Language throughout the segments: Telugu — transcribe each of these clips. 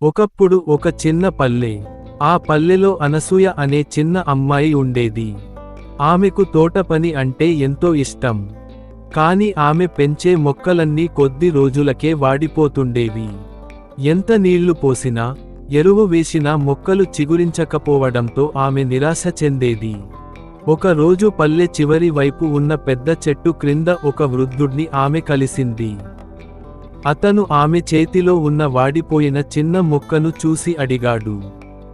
ఒకప్పుడు ఒక చిన్న పల్లె. ఆ పల్లెలో అనసూయ అనే చిన్న అమ్మాయి ఉండేది. ఆమెకు తోట పని అంటే ఎంతో ఇష్టం. కాని ఆమె పెంచే మొక్కలన్నీ కొద్ది రోజులకే వాడిపోతుండేవి. ఎంత నీళ్లు పోసినా, ఎరువు వేసినా మొక్కలు చిగురించకపోవడంతో ఆమె నిరాశ చెందేది. ఒక రోజు పల్లె చివరి వైపు ఉన్న పెద్ద చెట్టు క్రింద ఒక వృద్ధుడ్ని ఆమె కలిసింది. అతను ఆమె చేతిలో ఉన్న వాడిపోయిన చిన్న మొక్కను చూసి అడిగాడు,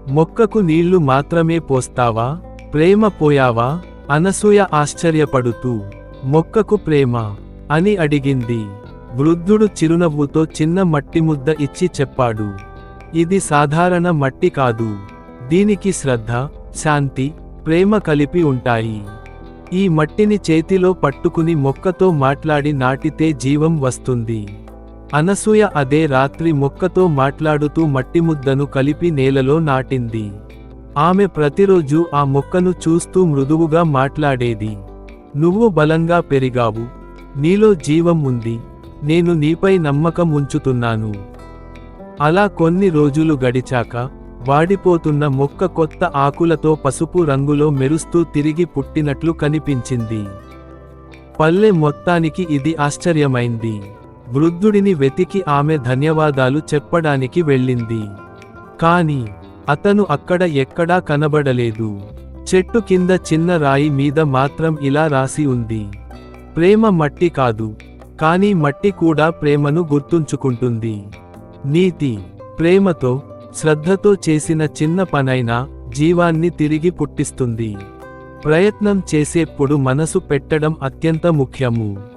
"మొక్కకు నీళ్లు మాత్రమే పోస్తావా? ప్రేమ పోయావా?" అనసూయ ఆశ్చర్యపడుతూ, "మొక్కకు ప్రేమ?" అని అడిగింది. వృద్ధుడు చిరునవ్వుతో చిన్న మట్టి ముద్ద ఇచ్చి చెప్పాడు, "ఇది సాధారణ మట్టి కాదు. దీనికి శ్రద్ధ, శాంతి, ప్రేమ కలిపి ఉంటాయి. ఈ మట్టిని చేతిలో పట్టుకుని మొక్కతో మాట్లాడి నాటితే జీవం వస్తుంది." అనసూయ అదే రాత్రి మొక్కతో మాట్లాడుతూ మట్టిముద్దను కలిపి నేలలో నాటింది. ఆమె ప్రతిరోజూ ఆ మొక్కను చూస్తూ మృదువుగా మాట్లాడేది, "నువ్వు బలంగా పెరిగావు. నీలో జీవం ఉంది. నేను నీపై నమ్మకం ఉంచుతున్నాను." అలా కొన్ని రోజులు గడిచాక, వాడిపోతున్న మొక్క కొత్త ఆకులతో పసుపు రంగులో మెరుస్తూ తిరిగి పుట్టినట్లు కనిపించింది. పల్లె మొత్తానికి ఇది ఆశ్చర్యమైంది. వృద్ధుడిని వెతికి ఆమె ధన్యవాదాలు చెప్పడానికి వెళ్ళింది. కాని అతను అక్కడ ఎక్కడా కనబడలేదు. చెట్టు కింద చిన్న రాయి మీద మాత్రం ఇలా రాసి ఉంది, "ప్రేమ మట్టి కాదు, కానీ మట్టి కూడా ప్రేమను గుర్తుంచుకుంటుంది." నీతి: ప్రేమతో, శ్రద్ధతో చేసిన చిన్న పనైనా జీవాన్ని తిరిగి పుట్టిస్తుంది. ప్రయత్నం చేసేప్పుడు మనసు పెట్టడం అత్యంత ముఖ్యము.